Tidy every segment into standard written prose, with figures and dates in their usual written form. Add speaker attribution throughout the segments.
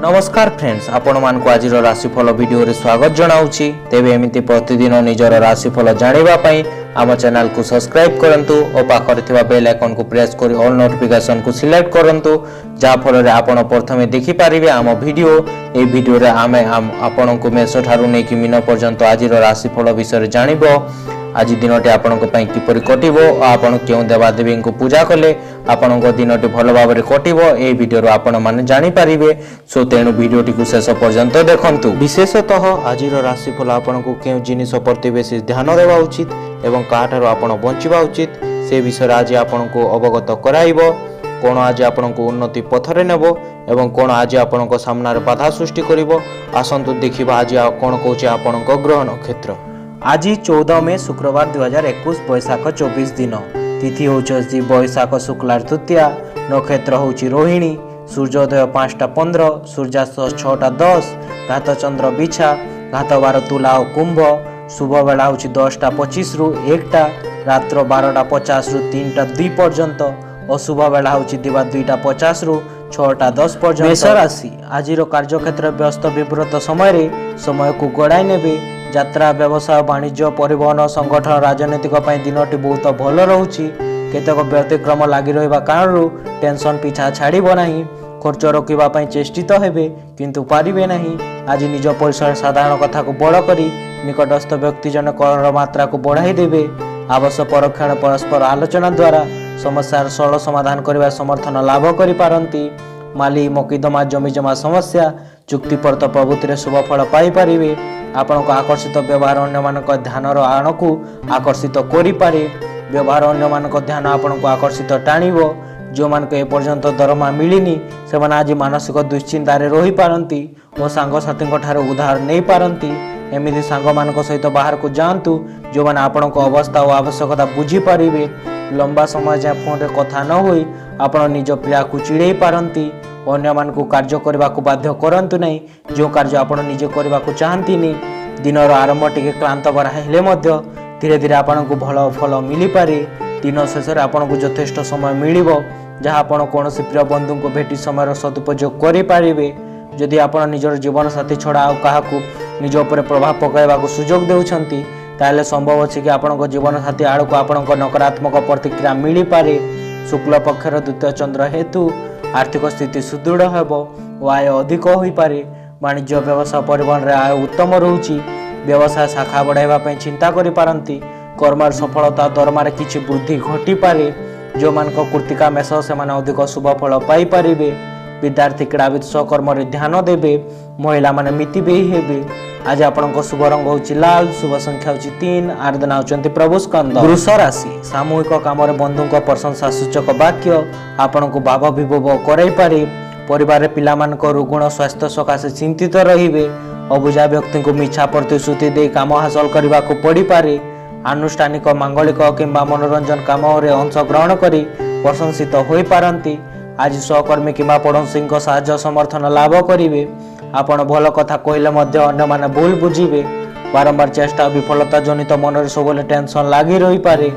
Speaker 1: नमस्कार फ्रेंड्स, आपण मान को आज राशिफल वीडियो रे स्वागत जनाऊँगी। तेबे एमिति प्रतिदिन निजर राशिफल जानिबा पई आम चैनल को सब्सक्राइब करंतु और पाखरे थिबा बेल आइकन को प्रेस करी ऑल नोटिफिकेशन को सिलेक्ट करंतु, जा फल रे आपण प्रथमे देखि पारिबे आम वीडियो। ए वीडियो रे आमे आपण को मेष ठारू नै कि मीन पर्यंत आज राशिफल विषय जानिबो। आज दिनटी आपण किपरि कटिबो और आपण केउ देवादेवी को पूजा कले आपण दिनटी भल भाव में कटिबो ए वीडियो आपण माने जानि पारिबे। सो तेणु वीडियोटी को शेष पर्यंत देखंतु। विशेषतः आज राशिफल आपण को केउ जिनिस प्रति बेसी ध्यान देवा उचित एवं काठारो आपण बंचिबा उचित से विषय आज आपण को अवगत कराइबो। कोन आज आपण को उन्नति पथरे नेबो एवं कोन आज आपण को सामना रे बाधा सृष्टि करिवो। आसंतु देखिबा आज कोन कहूचे आपण को ग्रह नक्षत्र। आज 14 मे शुक्रवार 2021 बैशाख 24 दिन। तिथि होची बैशाख शुक्ला तृतीया। नक्षत्र होची रोहिणी। सूर्योदय 5:15, सूर्यास्त 6:10, घात चंद्र बिछा, घात बार तुला और कुंभ। शुभ बेला होची 10:25 रु 1टा, रात्र 12:50 रु 3:02 पर्यंत। अशुभ बेला होची दिवा 2:50 रु 6:10 पर्यंत। मेष राशि आज कार्यक्षेत्र व्यस्त विव्रत समय को गड़ाई नेबे। यात्रा, व्यवसाय, वाणिज्य, परिवहन, संगठन, राजनीतिक दिनटी बहुत भल रोची। केतक व्यतिक्रम लगी रहा कारण टेंशन पीछा छाड़ब नहीं। खर्च रोकवा चेष्टित हेबे किंतु पारिबे नहीं। आज निज परिसर साधारण कथा को बड़ करी निकटस्थ व्यक्ति जन कर मात्रा को बढ़ाई देबे। आवश्यक परीक्षण परस्पर आलोचना द्वारा समस्यार सरल समाधान करने समर्थन लाभ करि पारंती। माली मकिदमा जमीजमा समस्या चुक्तिपर्त प्रवृत्ति शुभ फल पाई पारिबे। आपण को आकर्षित व्यवहार अन्य मानक ध्यान आण को आकर्षित करि पारे। व्यवहार अन्य मानक ध्यान आपण को आकर्षित टाणिबो। जो मानक ए पर्यंत दरमा मिलिनी से आज मानसिक दुश्चिंतार रही पारंती और सांग साथी उधार नहीं पारंती। एमिति सांग मानक सहित बाहर को जातु जो माने आपण को अवस्था और आवश्यकता बुझी पारिबे। लंबा समय जाए फोन रे कथा न होई आपण निज प्रिया को चिड़े पारंती। अन्य मान को कार्य करने को बाध्य करंतु नहीं। जो कार्य आपण निजे करने को चाहती नहीं। दिनर आरंभ टिके क्लांत भरा हेले मध्य धीरे धीरे आपण को भल फल मिली पारे। दिन शेष में आपण को यथेष्ट समय मिलिबो जहाँ आपण कौन प्रिय बंधु को भेटी समय सदुपयोग करि पारिबे। जदि आपण निजर जीवन साथी छड़ा आ काहाकू निज उपर प्रभाव पकाइबा को सुजोग देउछंती ताले संभव अछि कि आपण जीवन साथी आड़ को आपण नकारात्मक प्रतिक्रिया मिली पारे। शुक्ल पक्षर द्वितीय चंद्र हेतु आर्थिक स्थिति सुदृढ़ हेबो और आय अधिक होई पारे। वाणिज्य, व्यवसाय, परिवहन रे आय उत्तम रहउची। व्यवसाय शाखा बढ़ाइबा पई चिंता करि पारंती। कर्मर सफलता दरमार किछि वृद्धि घटी पारे। जो मानक कृतिका मेष से माने अधिक शुभ फल पाई पारिबे। विद्यार्थी क्रीड़ाविद स्वकर्म रे ध्यान देबे। महिला माने मितिबेही हेबे। आज आपनको शुभ रंग होची लाल, शुभ संख्या होची 3, आराधना होचंती प्रभु स्कंद। वृष राशि सामूहिक काम रे बंधु को प्रशंसा सूचक वाक्य आपनको भाव विभव कराई पारे। परिवार रे पिला मान को रुगुण स्वास्थ्य सकाशे चिंतित रहिबे। अबुझा व्यक्ति को मिछा प्रतिश्रुति दे काम हासिल करबा को पड़ी पारे। आनुष्ठानिक, मांगलिक किंबा मनोरंजन काम रे अंश ग्रहण करी प्रशंसित होई पारंती। आज सहकर्मी किंबा पड़ोसी को साहाय्य समर्थन लाभ करिवे। आपण भल कथा कहले मध्य अन्य माने भूल बुझिबे। बारंबार चेष्टा विफलता जनित मन रे सबले टेंशन लागी रही पारे।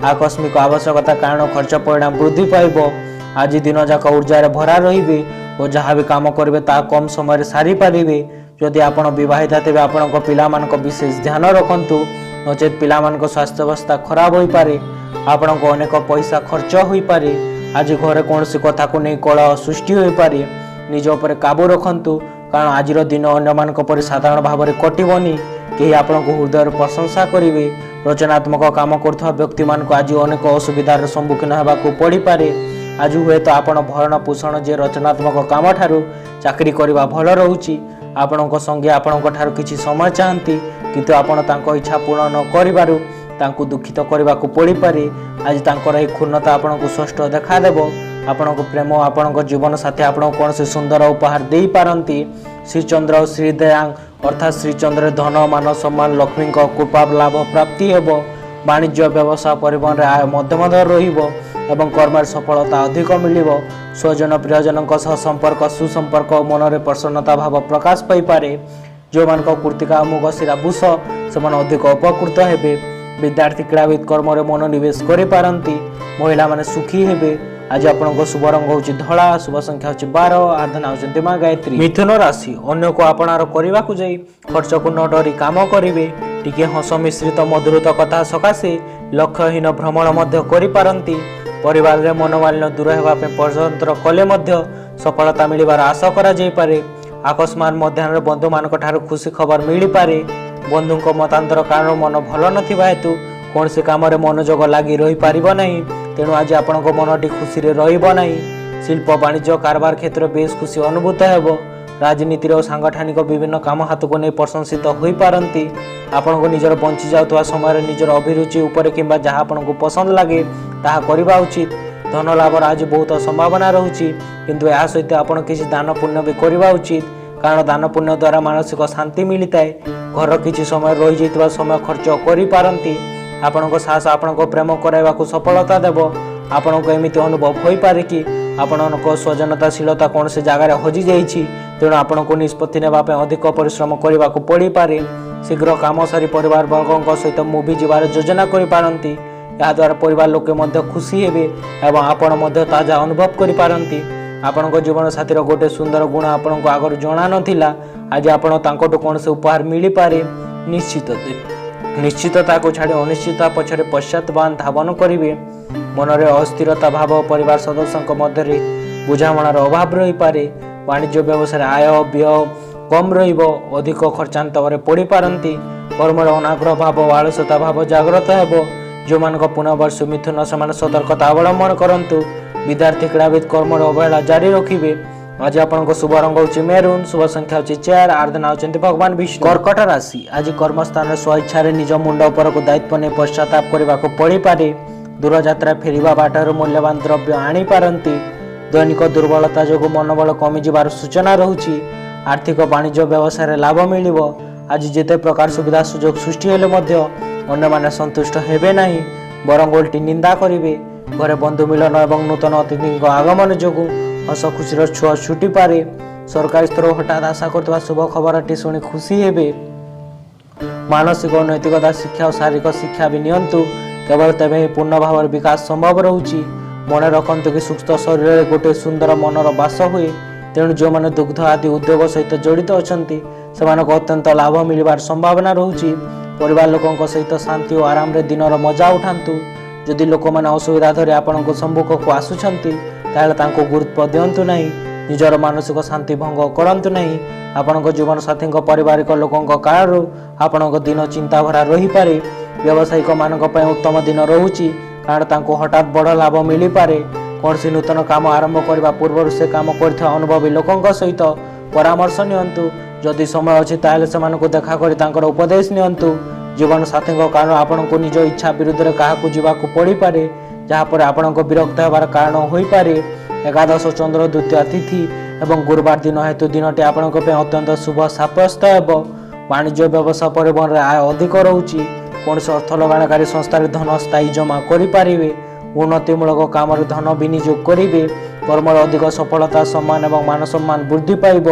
Speaker 1: आकस्मिक आवश्यकता कारण खर्च परिणाम वृद्धि पाइबो। आज दिन जाक ऊर्जा रे भरा रहिबे और जहाँ भी काम करिवे ता कम समय रे सारी पारिबे। जदि आपण विवाहिता तेबे आपण को पिला मान को विशेष ध्यान रखंतु नचेत पिला मान को स्वास्थ्य अवस्था खराब होई पारे। आपण को अनेक पैसा खर्च होई पारे। आज घरे कौनसी कथा को नहीं कलह सृष्टि होई पारे। निज उपर काबू रखंतु कारण आज दिन अन्य मान पर साधारण भाव में कटबनी। कहीं आपण को हृदय प्रशंसा करेंगे। रचनात्मक काम करुवा व्यक्ति मान को आज अनेक असुविधार सम्मुखीन होगा पड़ पारे। आज हुए तो आपण भरण पोषण जे रचनात्मक काम ठारू चाकरी करवा भल रोची। आपण संगे आपण किसी समय चाहती किंतु आपण तांको इच्छा पूर्ण न करिबारु तांको दुखित करने को पड़ पारे। आज तांकर एही क्षुण्णता आपण को स्पष्ट देखा देबो। आपण को प्रेम आपण जीवन साथी आपण कौन से सुंदर उपहार दे पारंती। श्रीचंद्र और श्रीदयांग अर्थात श्रीचंद्र धन, मान, सम्मान, लक्ष्मी कृपा लाभ प्राप्ति हेबो। वाणिज्य, व्यवसाय, परिवहन आय मध्यम रहिबो एवं कर्म सफलता अधिक मिलिबो। स्वजन प्रियजन संपर्क सुसंपर्क मन में प्रसन्नता भाव प्रकाश पाई पारे। जो मान कृतिका, मुग, शिरा, बुष से अधिक उपकृत हेबे। विद्यार्थी क्रीड़ाविद कर्म रे मनोनिवेश करि पारंती। महिला माने सुखी हेबे। आज आपन शुभ रंग होची धला, शुभ संख्या होची 12, आराधना होचंती मां गायत्री। मिथुन राशि अन्य को आपणार करिबा को जाई खर्च को न डरी काम करिवे, टिके हस मिश्रित मधुरता कथा सकाशे लक्ष्यहीन भ्रमण मध्य करि पारंती। परिवार रे मनोमालिन्य दूर हेबा पे परतंत्र कले मध्य सफलता मिलिबार आशा करा जाई पारे। आकस्मात मध्याह्न बंधु मानक ठारू खुशी खबर मिली पारे। बंधुक मतांतर कारण मन भल नथिबा हेतु कौन से काम रे मनोजोग लागी रही पारिबो नहीं, तेणु आज आपनको मनटी खुशी रे रहिबो नहीं। शिल्प वाणिज्य कारबार क्षेत्र बेस खुशी अनुभूत हेबो। राजनीति और सांगठनिक विभिन्न काम हाथ को नहीं प्रशंसित हो पारती। आपण को निजर बंची जाउतवा समय निजर अभिरुचि उपरे किंबा जहाँ आपको पसंद लगे ताहा करबा उचित। धन लाभर आज बहुत संभावना रहुछि, किंतु यह सहित आपण किसी दान पुण्य भी करबा उचित, कारण दान पुण्य द्वारा मानसिक शांति मिलता है। घर किसी समय रही जाइतवा समय खर्च करि पारंती। आपणको साहस आपणको प्रेम कराइबा को सफलता देव। आपणको एमिति अनुभव होई पारे कि आपणको स्वजनताशीलता कौन से जगार हजि जाइछि, तेणु आपणको निष्पत्ति नेबा पे अधिक परिश्रम करबा को पड़ी पारे। शीघ्र काम सारी परिवार वर्गों सहित मुवी जीवार योजना करि पारंती। या द्वारा परिवार लोके मध्य खुशी हेबे एवं आपण मध्य ताजा अनुभव करि पारंती। आपणको जीवन साथीर गोटे सुंदर गुण आपणको आगर जणा नथिला, आज आपण तांकोटु कौन से उपहार मिली पारे। निश्चितता को छाड़ी अनिश्चितता पछरे पश्चातबान धावन करिवे। मनरे अस्थिरता भाव परिवार सदस्यों मध्य बुझामणार अभाव रही पारे। वाणिज्य व्यवसाय आय व्यय कम रहिबो, अधिक खर्चांतरे पड़ी पारंती। कर्मर अनाग्रह भाव आलस्यता भाव जागृत हेबो। जो मान पुनर्वर्ष मिथुन से सतर्कता अवलंबन करंतु। विद्यार्थी क्रीड़ाविद कर्मर अवहेला जारी रखिबे। आज आपन शुभ रंग होची मेरून, शुभ संख्या होची 4, आराधना होचंती भगवान विष्णु। कर्कट राशि आज कर्मस्थान स्वेच्छा निज मुंड उपर को दायित्व ने पश्चाताप करने को पड़ी पारे। दूर यात्रा फेरिबा बाटर मूल्यवान द्रव्य आनी पारंती। दैनिक दुर्बलता जो मनोबल कमी जबार सूचना रहुची। आर्थिक वाणिज्य व्यवसाय लाभ मिलिबो। आज जेते प्रकार सुविधा सुजोग सृष्टि हेले मध्य अन्य माने संतुष्ट हेबे नहीं, बरं उल्टी निंदा करिवे। घरे बंधु मिलन एवं नूतन अतिथि आगमन जोगु हस खुशीर छुआ छुटी पारे। सरकारी स्तर हठात आशा करथवा शुभ खबरटी शुणी खुशी हेबे। मानसिक और नैतिकता शिक्षा और शारीरिक शिक्षा भी नियंतु, केवल तेबे पूर्ण भाव विकास संभव रहुची। मन रखंतु कि सुस्थ शरीर गोटे सुंदर मनर बास हुए, तेणु जो मैंने दुग्ध आदि उद्योग सहित जड़ित अछंती सेमानक अत्यंत लाभ मिलबार संभावना रहुची। परिवार लोकंक सहित शांति और आराम रे दिनर मजा उठांतु। जदि लोक मैंने असुविधा धरी आपनको सम्मुख को आसुछंती ताले तांको गुरुत्व दियंतु नहीं। निजर मानसिक शांति भंग करंतु नहीं। आपनको जीवन साथी पारिवारिक लोकंक कारणु आपनको दिन चिंता भरा रही पारे। व्यावसायिक मानक पय उत्तम दिन रहुची, कारण तांको हठात बड़ लाभ मिली पारे। कौन सी नूतन काम आरंभ करने पूर्व से काम कर अनुभवी लोकों सहित परामर्श नियंतु। जदि समय अच्छी ताले से देखा कर उपदेश नियंतु। जीवन साथी कारण आपण को निज इच्छा विरुद्ध में क्या जावाक पड़ पारे, जहाँपर आपण को विरक्त होबार कारण हो पारे। एकादश चंद्र द्वितीय तिथि एवं गुरुवार दिन हेतु दिनटी आपण अत्यंत शुभ साब्यस्त हेब। वाणिज्य व्यवसाय परिवहन में आय अधिक रोचे। कौन से अर्थ लगाणकारी संस्था धन स्थायी जमा करें। उन्नतिमूलक काम धन विनियोग करेंगे। कर्मर अधिक सफलता सम्मान और मान सम्मान वृद्धि पाइब।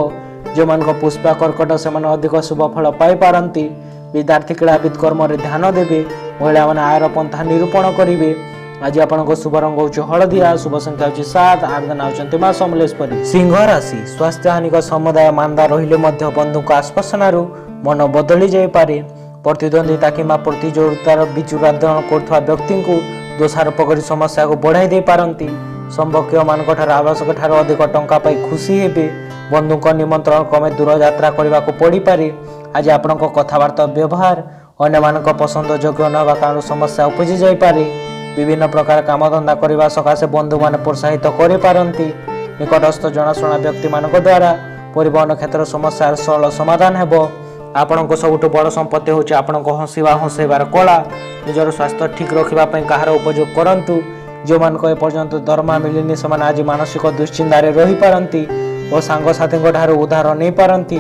Speaker 1: जो मान पुष्पा कर्कट से अधिक शुभ फल पाई पारंती। विद्यार्थी क्रीड़ाविद कर्म ध्यान देवे। महिला मैंने आयर पंथा निरूपण करेंगे। आज आपन शुभ रंग हो हलदिया, शुभ संख्या 7, आराधना होचंती मां समलेश्वरी। सिंह राशि स्वास्थ्य हानिक समुदाय मांदा रहिले मध्य बंधुक आश्वासनारू मन बदली जाई पारे। प्रतिद्वंदिता किंबा प्रतियोगितार विचुराधन करथवा व्यक्ति को दोषारोप कर समस्या को बढ़ाई दे पारंती। संभक्य मानक ठार आवश्यक ठार अधिक टंका पाई खुशी हेबे। बंधुक निमंत्रण क्रमे दूर यात्रा करने को पड़ी पारे। आज आपन कथबार्ता व्यवहार अन्य मानक पसंद योग्य न होगा कारण समस्या उपजी जाई पारे। विभिन्न प्रकार काम धंदा करने सकाशे बंधु मान प्रोत्साहित कर पारंती। निकटस्थ जनाशुना व्यक्ति मानक द्वारा परिवहन क्षेत्र समस्या सरल समाधान हेबो। आपण सबुठ बड़ संपत्ति होची आपण हंसवा हंसैबार कला। निजर स्वास्थ्य ठीक रखापी कहार उपयोग करंतु। जो मान एपर्यंत दरमा मिलनी से आज मानसिक दुश्चिंतार रही पारंती और सांगसाथी उद्धार नहीं पारंती।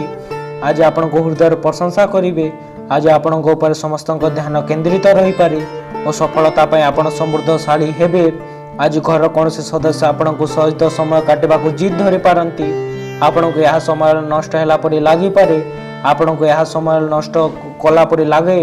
Speaker 1: आज आपण हृदय प्रशंसा करेंगे। आज आपण समस्त ध्यान केन्द्रित रही पारे और सफलता आपण समृद्धशाली हेबे। आज घर कौन से सदस्य आपण सहित समय काटवा जिद धरी पारंती। आपण को यह समय नष्ट है परी लगी पारे। आपण को यह समय नष्ट कला परी लगे।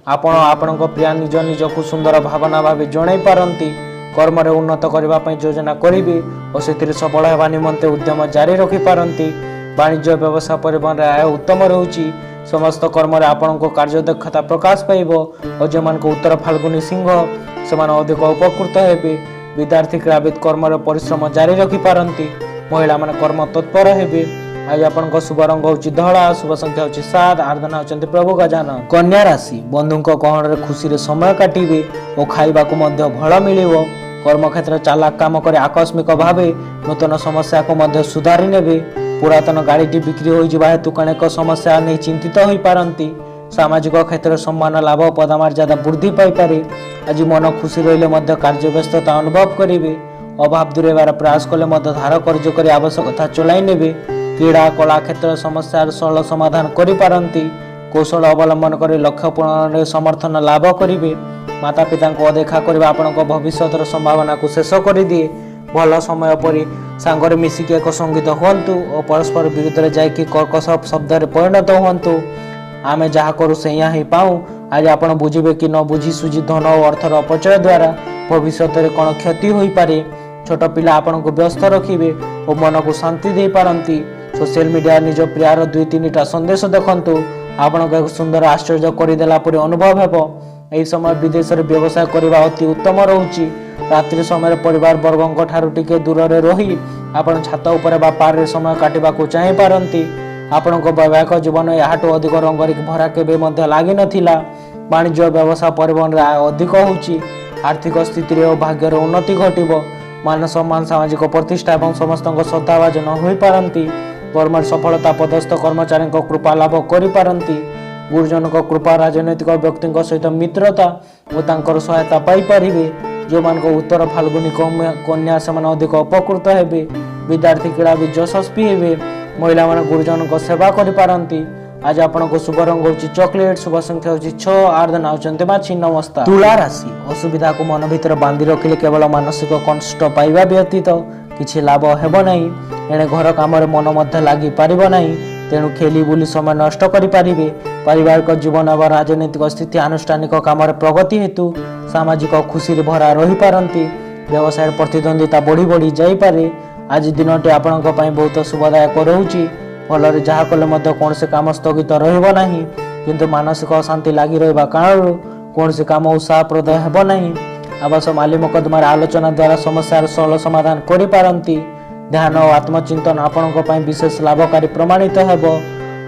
Speaker 1: आपण प्रिया निज निज को सुंदर भावना भाव जन पारंती।
Speaker 2: कर्म उन्नत करने योजना करेंगे और से सफल होगा निमंते उद्यम जारी रखिपारती। वाणिज्य व्यवसाय परिवहन आय उत्तम रोचे। समस्त कर्म आपण कार्यदक्षता प्रकाश पाइब और जो उत्तर फाल्गुनी सिंह से अधिक उपकृत हे। विद्यार्थी क्रीड़ाविद कर्म परिश्रम जारी रखिपारती। महिला मान कर्म तत्पर हे। आज आपण शुभ रंग हूँ धड़ा, शुभ संख्या हूँ 7, आराधना होती प्रभु गजान। कन्या राशि बंधु गहन खुशी समय काटे और खाइबा भल मिल। कर्म क्षेत्र चालाक काम कर आकस्मिक भाव नूतन समस्या को सुधारी ने। पुरातन गाड़ी बिक्री हो हेतु अनेक समस्या नहीं चिंतित हो पारती। सामाजिक क्षेत्र सम्मान लाभ पदमर्यादा वृद्धि पाइपे। आज मन खुशी रही कार्य व्यस्तता अनुभव करेंगे। अभाव दूरेबार प्रयास कले धार कर्ज कर आवश्यकता चलाई ने। क्रीड़ा कला क्षेत्र समस्या सरल समाधान करिपारंती। कौशल अवलंबन कर लक्ष्य पूरण समर्थन लाभ करेंगे। माता पिता को अदेखा करने आपण भविष्य संभावना को शेष कर दिए। भल समय पर सांगरे मिसिक एक संगीत हूँ और परस्पर विरुद्ध जाकि कर्कश शब्द परिणत हूँ। आमे जहाँ करूँ से ही पाऊँ। आज आप बुझे कि न बुझी सुझी धन और अर्थर अपचय द्वारा भविष्य कौन क्षति हो पारे। छोट पिला आपण को व्यस्त रखिए और मन को शांति दे पारती। सोशल मीडिया निज प्रियार 2-3टा संदेश देखु आपण को एक सुंदर आश्चर्य करदेला परि अनुभव हेब। यही समय विदेश में व्यवसाय करने अति उत्तम रोचे। रात्रि समय परिवार वर्गों ठारू टिके दूर रही आपण छात उपर बा पार्रे समय काटिबा को चाहि पारंती। आपण वैवाहिक जीवन याठू अधिक रंगरी भरा केबे मध्य लागि नथिला। वाणिज्य व्यवसाय परिवहन आय अधिक होउची। आर्थिक स्थिति और भाग्यर उन्नति घटिबो। मान सम्मान सामाजिक प्रतिष्ठा और समस्त श्रद्धाभाजन हो पारती। कर्म सफलता पदस्थ कर्मचारी कृपा लाभ करिपारंती। गुरुजन कृपा राजनैतिक व्यक्ति सहित मित्रता और सहायता पाइपर। जो मान उत्तर फाल्गुनी कन्या से अधिक उपकृत हे। विद्यार्थी क्रीड़ाविद यशस्वी हे। महिला मान गुरुजन सेवा करिपारंती। आज आपण को शुभ रंग हूँ चॉकलेट, शुभ संख्या हूँ 6, आराधना होती माँ छिन्नमस्ता। तुला राशि असुविधा को मन भीतर बांधि रखिले केवल मानसिक कष्ट पाइबा व्यतीत किछि लाभ हेब नहीं। एणे घर काम मन मध्य लगी पारिब नहीं। तेणु खेली बुली समय नष्ट करें। पारिवारिक जीवन और राजनैतिक स्थिति आनुष्ठानिक काम प्रगति हेतु सामाजिक खुशी भरा रही पारती। व्यवसाय प्रतिद्वंदिता बढ़ी बढ़ी जापे। आज दिनटी आपण बहुत शुभदायक रोचे। फल जहाँ कले कौन से काम स्थगित रहा किंतु मानसिक अशांति लगी रहा कारण कौन से काम उत्साहप्रद हेब नहीं। आवास माली मकदमार आलोचना द्वारा समस्यार सरल समाधान करिपारंती। ध्यान और आत्मचिंतन आपण विशेष लाभकारी प्रमाणित हेब।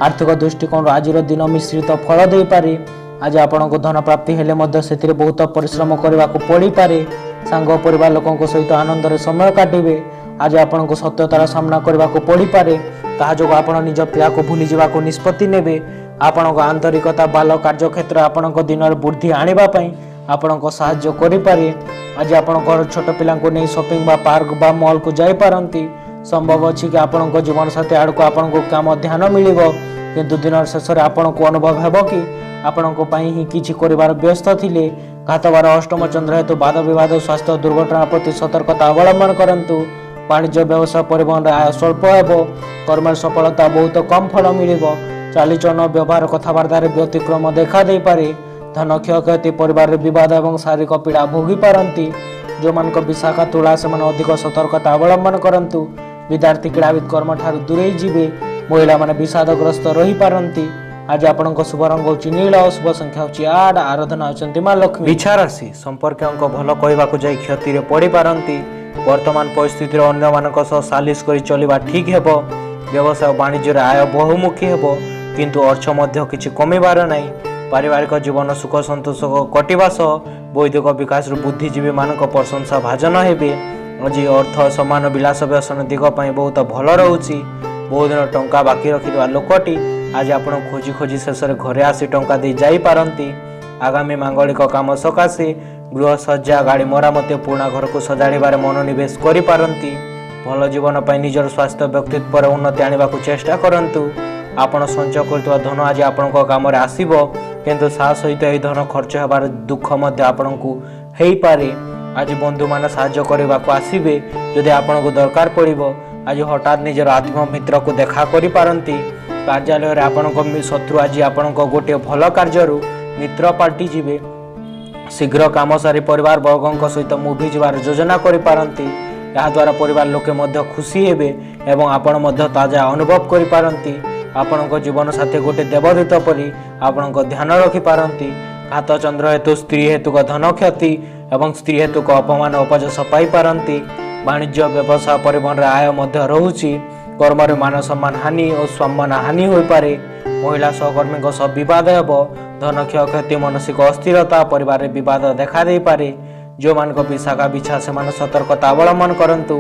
Speaker 2: आर्थिक दृष्टिकोण आज दिन मिश्रित फल दे पारे। आज आपण को धन प्राप्ति हेले से बहुत परिश्रम करने को पड़ पारे। सांग परिवार लोकों सहित आनंद समय काटे। आज आपण को सत्यतार सामना करने को पड़ पारे। ताहा जो आपण निज प्रिया को भूली जावा को निष्पत्ति नेबे। आपण को आंतरिकता बाल कार्य क्षेत्र आपण को दिन वृद्धि आनिबा पई आपण को सहाय्य करि पारे। आज आपण घर छोट पिला को नहीं शॉपिंग बा पार्क बा मॉल को जाई पारंती। संभव अछि कि आपण को जीवन साथी आड़ को आपण को काम ध्यान मिलिबो किंतु दिन शेष रे आपण को अनुभव हेबो कि आपण को पई ही किछि करिवार व्यस्त थिले। घातबार अष्टम चंद्र हेतु वाद विवाद स्वास्थ्य दुर्घटना प्रति सतर्कता अवलंबन करंतु। वाणिज्य व्यवसाय परिवहन आय स्वल्प हेबो। कर्म सफलता बहुत कम फल मिलिबो। चालीचलन व्यवहार कथबार्ता व्यतिक्रम देखा दे पारे। धन क्षयक्षति परिवार विवाद और शारीरिक पीड़ा भोगी पारती। जो मान विशाखा तुला से अधिक सतर्कता अवलंबन करंतु। विद्यार्थी क्रीड़ाविद कर्म ठारू दूरे जीवे। महिला माने विषादग्रस्त रही पारती। आज आपण शुभ रंग हूँ नील, शुभ संख्या हूँ 8, आराधना होती माँ लक्ष्मी। बिछा राशि संपर्क भल कहवाक जाई क्षति पड़ पारती। वर्तमान परिस्थिति अन्य मानक सालिश कर चलवा ठीक हेब। व्यवसाय वाणिज्य आय बहुमुखी हेब किंतु अर्थ मध्य किछि कमिबार नहीं। पारिवारिक जीवन सुख संतोष कटिबा सह वैदिक विकास बुद्धिजीवी मानक प्रशंसा भाजन हेबे। आज अर्थ समान विलास व्यसन दिग बहुत भल रोचे। बहुत दिन टंका बाकी रखिथिबा लोकटी आज आपण खोजी खोजी शेष घरे आसी टंका दे जाई पारंती। आगामी मांगलिक काम सकाशे गृह सज्जा गाड़ी मरामती पुराणा घर को सजाड़बार मनोनिवेश करि पारंती। भल जीवन पाई निजर स्वास्थ्य व्यक्तित्व उन्नति आनिबा को चेष्टा करंतु। आपण संचय करथुवा धन आज आपणको काम रे आसीबो किंतु सा सहित एही धन खर्च हेबार दुख मध्य आपणको हेई पारे। आज बंधु मान साहाय्य करबा को आसीबे। जदि आपणको दरकार पड़िबो आज हठात निजर आत्म मित्र को देखा करि पारंती। कार्यालय रे आपणको शत्रु आज आपणको गोटे भल कार्यरु मित्र पार्टी जिवे। शीघ्र काम सारी परिवार वर्गों सहित मुभि जबार योजना करिपारंती। याद्वारा परिवार लोके मध्य खुशी हेबे एवं आपण मध्य ताजा अनुभव करिपारंती। आपणको जीवन साथी गोटे देवदूत परी आपणको ध्यान रखिपारंती। घात चंद्र हेतु स्त्री हेतुक धन क्षति एवं स्त्री हेतुक अपमान अपजस पाई पारंती। वाणिज्य व्यवसाय परिवहन आय मध्य रहुछि। कर्म रे मान सम्मान हानि और सम्मान हानि होई पारे। महिला सहकर्मी सह विवाद हेब। धन क्षय क्षति मानसिक अस्थिरता परिवार रे विवाद देखा दे पारे। जो मान विशाखा बिछा से सतर्कता अवलंबन करंतु।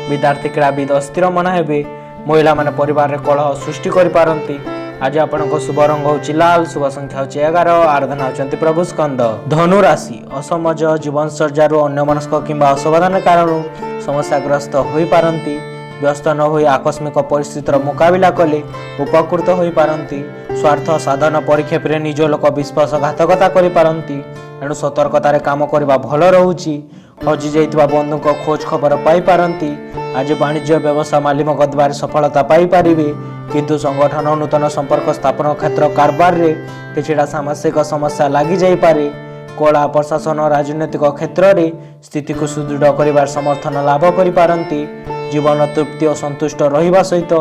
Speaker 2: विद्यार्थी क्रीड़ाविद अस्थिर मन हेबे। महिला माने परिवार रे कलह सृष्टि करि पारंती। आज आपनको शुभ रंग होछि लाल, शुभ संख्या होछि 11, आराधना होचंती प्रभु स्कंद। धनु राशि असमज जीवनचर्यारू अन्यमनस्क किंबा असावधान कारण समस्याग्रस्त होई पारंती। व्यस्त न होई आकस्मिक परिस्थितिर मुकाबिला कले उपकृत होई पारंती। स्वार्थ साधन परिक्षेपरे निज लोक विश्वासघातकता करि पारंती। एणु सतर्कतार काम करबा भल रहुछि। हजि जाइतबा बंधुक खोज खबर पाई पारंती। आज वाणिज्य व्यवसाय मालिक द्वारा सफलता पाई पारिबे, किंतु संगठन नूतन संपर्क स्थापन क्षेत्र कारबार रे किछिटा सामाजिक समस्या लागि जाई पारे। कला प्रशासन राजनैतिक क्षेत्र रे स्थिति को सुदृढ़ करिवार समर्थन लाभ करि पारंती। जीवन तृप्ति और संतुष्ट रहिबा सहित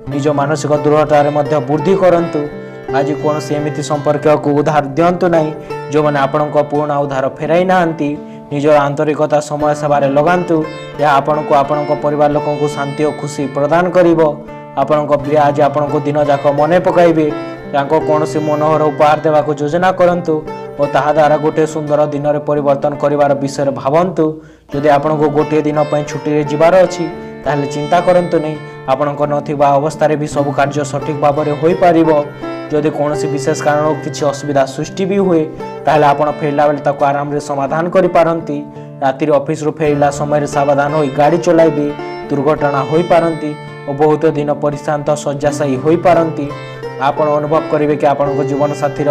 Speaker 2: निज मानसिक दृढ़तार मध्य वृद्धि करंतु। आज कौन से एमिति संपर्क को उधार दिंतु नहीं जो मैंने आपण पूर्ण उधार फेराई नांती। निजर आंतरिकता समय सेवारे लगांतु। यह आपण को परिवार लोकों को शांति और खुशी प्रदान करिवो। आपण प्रिय आज आपण को दिन जाक मने पकाइबे। कौन से मनोहर उपहार देवा योजना करंतु और ताहा द्वारा गोटे सुंदर दिन रे परिवर्तन करिवार विषय भावंतु। जदि आपण को गोटे दिन पई छुट्टी रे जिबार अछि ताहले चिंता करंतु नहीं। आपण नथिबा अवस्था रे भी सब कार्य सठिक भाव में होई पारिबो। जदि कौन विशेष कारण किसी असुविधा सृष्टि भी हुए ताहले आपण फेरला बेले ताको आराम रे समाधान करि पारंती। राति ऑफिस रु फेरला समय रे सावधान होई गाड़ी चलाइबे। दुर्घटना होई पारंती और बहुत दिन परिशांत शय्याशायी होई पारंती। आपण अनुभव करिवे कि आपण जीवन साथीर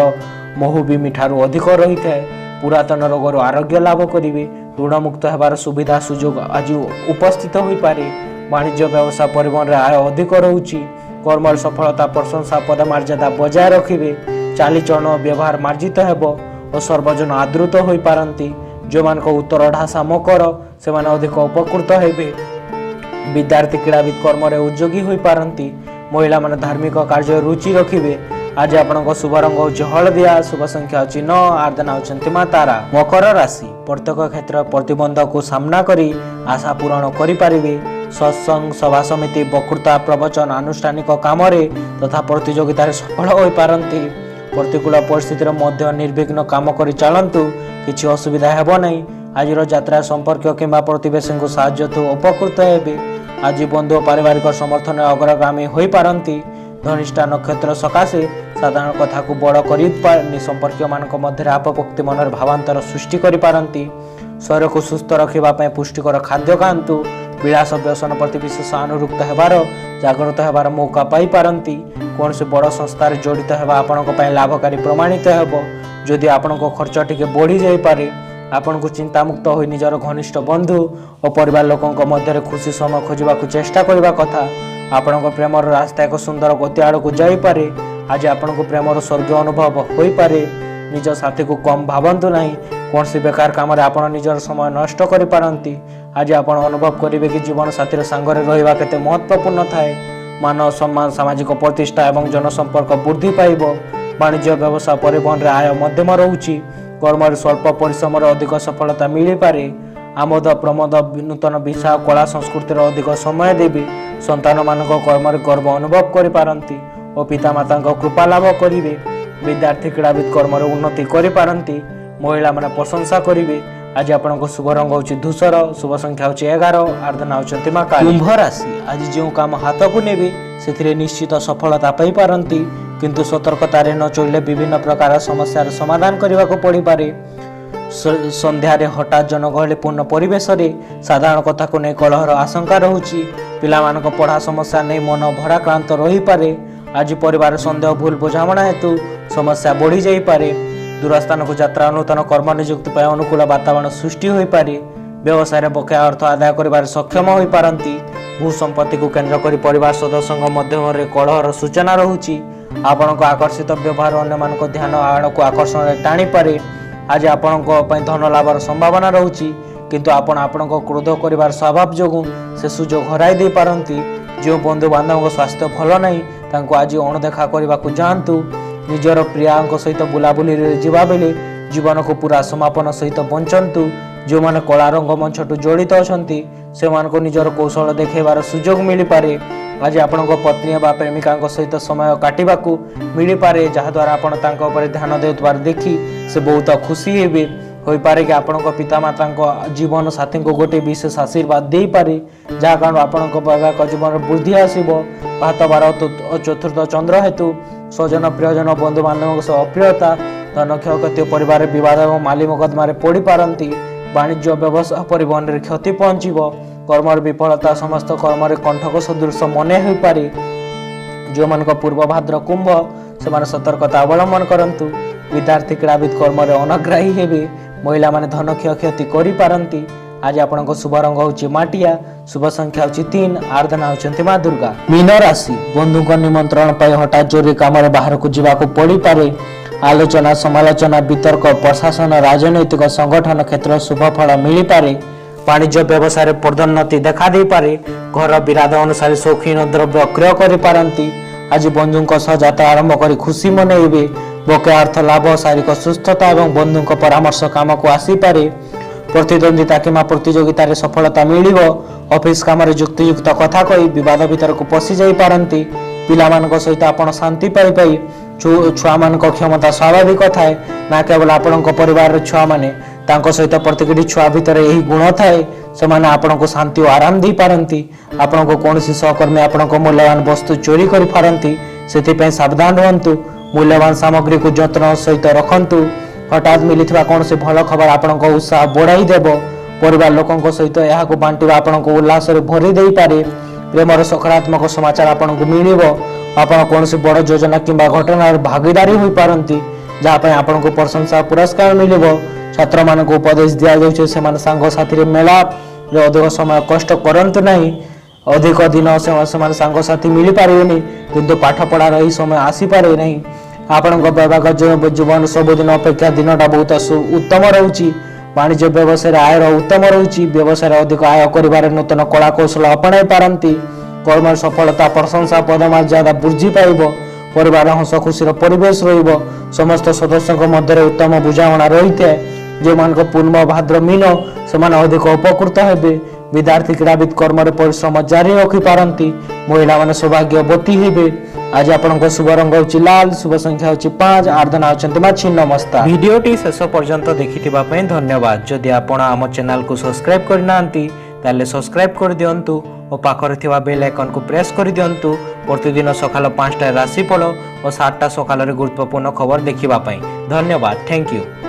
Speaker 2: मोह भी मिठारू अधिक रही थाए। पुरातन रोगर आरोग्य लाभ करिवे। ऋण मुक्त हेबार सुविधा सुजोग आज उपस्थित होई पारे। वाणिज्य व्यवसाय परिवहन आय अधिक रहुछि। कर्म सफलता प्रशंसा पदमर्यादा बजाय रखिबे। चालीचरण व्यवहार मार्जित हेब और सर्वजन आदृत होई पारंती। जो मान को उत्तर ढासा मकर से माने अधिक उपकृत हेबे। विद्यार्थी क्रीड़ाविद कर्म रे उद्योगी होई पारंती। महिला माने धार्मिक कार्य रुचि रखिबे। आज आपनको शुभ रंग होछि हळदिया, शुभ संख्या होछि 9, आराधना होचंती मां तारा। मकर राशि प्रत्येक क्षेत्र प्रतिबंध को सामना करी आशा पूर्ण करि पारिबे। सत्संग सभा समिति वक्तृता प्रवचन आनुष्ठानिक काम तथा प्रतियोगिता सफल होई पारंती। प्रतिकूल परिस्थिति मध्य निर्विघ्न काम करि चलंतु। किछि असुविधा हेबो नहीं। आजिर यात्रा संपर्क किंबा प्रतिवेशी को साहाय्य तो उपकृत हेबे। आज बंधु पारिवारिक समर्थन अग्रगामी होई पारंती। धनिष्ठा नक्षत्र सकाशे साधारण कथा को बड़ कर संपर्क मान मध्य आपभक्ति मनर भावांतर सृष्टि करि पारंती। शरीर को सुस्थ रखा पुष्टिकर खाद्य खातु। विलास व्यसन प्रति विशेष अनुरुक्त होबार जागृत होबार मौका पाई पारंती। कौन से बड़ संस्था जड़ित होगा आपण लाभकारी प्रमाणित होब। जदि आपण खर्च टिके बढ़ी जाई पारे आपण को चिंतामुक्त हो निजर घनिष्ठ बंधु और परिवार लोकों मध्य खुशी समय खोजा चेष्टा करने कथा। आपण प्रेमर रास्ता एक सुंदर गति आड़ को जापे। आज आपण को प्रेमर स्वर्ग अनुभव हो पारे। निज साथी को कम भावंतु नहीं। कौन सी बेकार काम आपण निजर समय नष्ट करि पारंती। आज आपण अनुभव करेंगे कि जीवन साथी सांगरे रहिबा केते महत्वपूर्ण थाए। मान सम्मान सामाजिक प्रतिष्ठा एवं जनसंपर्क वृद्धि पाइब। वाणिज्य व्यवसाय परिवहन रे आय मध्यम रहुछि। कर्म स्वल्प परिश्रम अधिक सफलता मिल पारे। आमोद प्रमोद नूतन विषय कला संस्कृति अधिक समय देवी। संतान मानक कर्म गर्व अनुभव करि पारंती और पिता माता कृपा लाभ करिवे। विद्यार्थी क्रीड़ाविद कर्म उन्नति करि पारंती। महिला माने प्रशंसा करिवे। आज आपनको शुभ रंग होछि धूसर, शुभ संख्या होछि 11, आराधना होचंती मां काली। कुंभ राशि आज जो काम हाथ को नेबे सेथिरे निश्चित सफलता पाई पारंती। किंतु सतर्कतारे न चलिले विभिन्न प्रकार समस्यार समाधान करने को पड़ी पारे। संध्यारे हठात जनगहलीपूर्ण परिवेश रे साधारण कथा को नहीं कलहर आशंका रहुछि। पिला मानक पढ़ा समस्या नहीं मन भराक्रांत रही पारे। आज परिवार संदेह भूल बुझामणा हेतु समस्या बढ़ी जाई पारे। दूरस्थान को यात्रा नूतन कर्म नियुक्ति पर अनुकूल वातावरण सृष्टि हो पारे। व्यवसाय बकाया अर्थ आदाय कर सक्षम हो पारंती। भू संपत्ति को केंद्र कर परिवार सदस्यों मध्य कलहर सूचना रहुछि। आपण आकर्षित व्यवहार अन्य मान ध्यान आड़ को आकर्षण टाणी पारे। आज आपणଙ୍କ ପାଇଁ ଧନ ଲାଭର ସମ୍ଭାବନା ରହୁଛି କିନ୍ତୁ ଆପଣ ଆପଣଙ୍କ କ୍ରୋଧ କରିବାର ସ୍ୱଭାବ ଯୋଗୁଁ ସେ ସୁଯୋଗ ହରାଇ ଦେଇପାରନ୍ତି। ଯେଉଁ ବନ୍ଧୁବାନ୍ଧବଙ୍କ ସ୍ୱାସ୍ଥ୍ୟ ଭଲ ନାହିଁ ତାଙ୍କୁ ଆଜି ଅଣଦେଖା କରିବାକୁ ଯାଆନ୍ତୁ। ନିଜର ପ୍ରିୟାଙ୍କ ସହିତ ବୁଲାବୁଲିରେ ଯିବା ବେଳେ ଜୀବନକୁ ପୁରା ସମାପନ ସହିତ ବଞ୍ଚନ୍ତୁ। ଯେଉଁମାନେ କଳା ରଙ୍ଗମଞ୍ଚଠୁ ଜଡ଼ିତ ଅଛନ୍ତି ସେମାନଙ୍କୁ ନିଜର କୌଶଳ ଦେଖାଇବାର ସୁଯୋଗ ମିଳିପାରେ। ଆଜି ଆପଣଙ୍କ ପତ୍ନୀ ବା ପ୍ରେମିକାଙ୍କ ସହିତ ସମୟ କାଟିବାକୁ ମିଳିପାରେ ଯାହାଦ୍ୱାରା ଆପଣ ତାଙ୍କ ଉପରେ ଧ୍ୟାନ ଦେଉଥିବାର ଦେଖି ସେ ବହୁତ ଖୁସି ହେବେ। ହୋଇପାରେ କି ଆପଣଙ୍କ ପିତାମାତାଙ୍କ ଜୀବନ ସାଥୀଙ୍କୁ ଗୋଟିଏ ବିଶେଷ ଆଶୀର୍ବାଦ ଦେଇପାରେ ଯାହା କାରଣ ଆପଣଙ୍କ ବୈବାହିକ ଜୀବନରେ ବୃଦ୍ଧି ଆସିବ। ଭାତ ବାର ଚତୁର୍ଥ ଚନ୍ଦ୍ର ହେତୁ ସ୍ୱଜନ ପ୍ରିୟଜନ ବନ୍ଧୁବାନ୍ଧବଙ୍କ ସହ ଅପ୍ରିୟତା ଧନ କ୍ଷୟକ୍ଷତି ପରିବାରରେ ବିବାଦ ଏବଂ ମାଲି ମକଦ୍ଦମାରେ ପଡ଼ିପାରନ୍ତି। ବାଣିଜ୍ୟ ବ୍ୟବସାୟ ପରିବହନରେ କ୍ଷତି ପହଞ୍ଚିବ। କର୍ମର ବିଫଳତା ସମସ୍ତ କର୍ମରେ କଣ୍ଠକ ସଦୃଶ ମନେ ହୋଇପାରେ। ଯେଉଁମାନଙ୍କ ପୂର୍ବ ଭାଦ୍ର କୁମ୍ଭ ସେମାନେ ସତର୍କତା ଅବଲମ୍ବନ କରନ୍ତୁ। ବିଦ୍ୟାର୍ଥୀ କ୍ରୀଡ଼ାବିତ କର୍ମରେ ଅନଗ୍ରାହୀ ହେବେ। ମହିଳାମାନେ ଧନ କ୍ଷୟକ୍ଷତି କରିପାରନ୍ତି। ଆଜି ଆପଣଙ୍କ ଶୁଭ ରଙ୍ଗ ହେଉଛି ମାଟିଆ, ଶୁଭ ସଂଖ୍ୟା ହେଉଛି 3, ଆରାଧନା ହେଉଛନ୍ତି ମା ଦୁର୍ଗା। ମୀନ ରାଶି ବନ୍ଧୁଙ୍କ ନିମନ୍ତ୍ରଣ ପାଇଁ ହଠାତ୍ ଜରୁରୀ କାମରେ ବାହାରକୁ ଯିବାକୁ ପଡ଼ିପାରେ। ଆଲୋଚନା ସମାଲୋଚନା ବିତର୍କ ପ୍ରଶାସନ ରାଜନୈତିକ ସଂଗଠନ କ୍ଷେତ୍ରରେ ଶୁଭ ଫଳ ମିଳିପାରେ। ବାଣିଜ୍ୟ ବ୍ୟବସାୟରେ ପଦୋନ୍ନତି ଦେଖାଦେଇପାରେ। ଘର ବିରାଦ ଅନୁସାରେ ସୌଖିନ ଦ୍ରବ୍ୟ କ୍ରୟ କରିପାରନ୍ତି। ଆଜି ବନ୍ଧୁଙ୍କ ସହ ଯାତ୍ରା ଆରମ୍ଭ କରି ଖୁସି ମନେଇବେ। ବକେୟା ଅର୍ଥ ଲାଭ ଶାରୀରିକ ସୁସ୍ଥତା ଏବଂ ବନ୍ଧୁଙ୍କ ପରାମର୍ଶ କାମକୁ ଆସିପାରେ। ପ୍ରତିଦ୍ୱନ୍ଦିତା କିମ୍ବା ପ୍ରତିଯୋଗିତାରେ ସଫଳତା ମିଳିବ। ଅଫିସ କାମରେ ଯୁକ୍ତିଯୁକ୍ତ କଥା କହି ବିବାଦ ଭିତରକୁ ପଶି ଯାଇପାରନ୍ତି। ପିଲାମାନଙ୍କ ସହିତ ଆପଣ ଶାନ୍ତି ପାଇପାଇ ଛୁଆମାନଙ୍କ କ୍ଷମତା ସ୍ୱାଭାବିକ ଥାଏ। ନା କେବଳ ଆପଣଙ୍କ ପରିବାରର ଛୁଆମାନେ ତାଙ୍କ ସହିତ ପ୍ରତିଟି ଛୁଆ ଭିତରେ ଏହି ଗୁଣ ଥାଏ। ସେମାନେ ଆପଣଙ୍କୁ ଶାନ୍ତି ଓ ଆରାମ ଦେଇପାରନ୍ତି। ଆପଣଙ୍କୁ କୌଣସି ସହକର୍ମୀ ଆପଣଙ୍କ ମୂଲ୍ୟବାନ ବସ୍ତୁ ଚୋରି କରିପାରନ୍ତି। ସେଥିପାଇଁ ସାବଧାନ ରୁହନ୍ତୁ। ମୂଲ୍ୟବାନ ସାମଗ୍ରୀକୁ ଯତ୍ନ ସହିତ ରଖନ୍ତୁ। ହଠାତ୍ ମିଳିଥିବା କୌଣସି ଭଲ ଖବର ଆପଣଙ୍କ ଉତ୍ସାହ ବଢ଼ାଇ ଦେବ। ପରିବାର ଲୋକଙ୍କ ସହିତ ଏହାକୁ ବାଣ୍ଟିବା ଆପଣଙ୍କୁ ଉଲ୍ଲାସରେ ଭରି ଦେଇପାରେ। ପ୍ରେମର ସକାରାତ୍ମକ ସମାଚାର ଆପଣଙ୍କୁ ମିଳିବ। ଆପଣ କୌଣସି ବଡ଼ ଯୋଜନା କିମ୍ବା ଘଟଣାରେ ଭାଗିଦାରୀ ହୋଇପାରନ୍ତି ଯାହା ପାଇଁ ଆପଣଙ୍କୁ ପ୍ରଶଂସା ପୁରସ୍କାର ମିଳିବ। ଛାତ୍ରମାନଙ୍କୁ ଉପଦେଶ ଦିଆଯାଉଛି ସେମାନେ ସାଙ୍ଗସାଥିରେ ମେଳାରେ ଅଧିକ ସମୟ କଷ୍ଟ କରନ୍ତୁ ନାହିଁ। ଅଧିକ ଦିନ ସେମାନେ ସାଙ୍ଗସାଥି ମିଳିପାରିବେନି କିନ୍ତୁ ପାଠପଢ଼ାର ଏହି ସମୟ ଆସିପାରେ ନାହିଁ। ଆପଣଙ୍କ ବୈବାହିକ ଜୀବନ ସବୁଦିନ ଅପେକ୍ଷା ଦିନଟା ବହୁତ ଉତ୍ତମ ରହୁଛି। ବାଣିଜ୍ୟ ବ୍ୟବସାୟରେ ଆୟର ଉତ୍ତମ ରହୁଛି। ବ୍ୟବସାୟରେ ଅଧିକ ଆୟ କରିବାରେ ନୂତନ କଳା କୌଶଳ ଆପଣାଇ ପାରନ୍ତି। କର୍ମର ସଫଳତା ପ୍ରଶଂସା ପଦମର୍ଯ୍ୟାଦା ବୃଦ୍ଧି ପାଇବ। ପରିବାର ହସ ଖୁସିର ପରିବେଶ ରହିବ। ସମସ୍ତ ସଦସ୍ୟଙ୍କ ମଧ୍ୟରେ ଉତ୍ତମ ବୁଝାମଣା ରହିଥାଏ। ଯେଉଁମାନଙ୍କ ପୂର୍ଣ୍ଣ ଭାଦ୍ର ମୀନ ସେମାନେ ଅଧିକ ଉପକୃତ ହେବେ। ବିଦ୍ୟାର୍ଥୀ କ୍ରୀଡ଼ାବିତ କର୍ମରେ ପରିଶ୍ରମ ଜାରି ରଖିପାରନ୍ତି। ମହିଳାମାନେ ସୌଭାଗ୍ୟବତୀ ହେବେ। ଆଜି ଆପଣଙ୍କ ଶୁଭ ରଙ୍ଗ ହେଉଛି ଲାଲ, ଶୁଭ ସଂଖ୍ୟା ହେଉଛି 5, ଆରାଧନା ହେଉଛନ୍ତି ମା ଛିନ୍ନମସ୍ତା। ଭିଡ଼ିଓଟି ଶେଷ ପର୍ଯ୍ୟନ୍ତ ଦେଖିଥିବା ପାଇଁ ଧନ୍ୟବାଦ। ଯଦି ଆପଣ ଆମ ଚ୍ୟାନେଲକୁ ସବସ୍କ୍ରାଇବ୍ କରିନାହାନ୍ତି ତାହେଲେ ସବସ୍କ୍ରାଇବ୍ କରିଦିଅନ୍ତୁ ଓ ପାଖରେ ଥିବା ବେଲ୍ ଆଇକନ୍କୁ ପ୍ରେସ୍ କରିଦିଅନ୍ତୁ ପ୍ରତିଦିନ ସକାଳ 5ଟାରେ ରାଶିଫଳ ଓ 7ଟା ସକାଳରେ ଗୁରୁତ୍ୱପୂର୍ଣ୍ଣ ଖବର ଦେଖିବା ପାଇଁ। ଧନ୍ୟବାଦ। Thank you.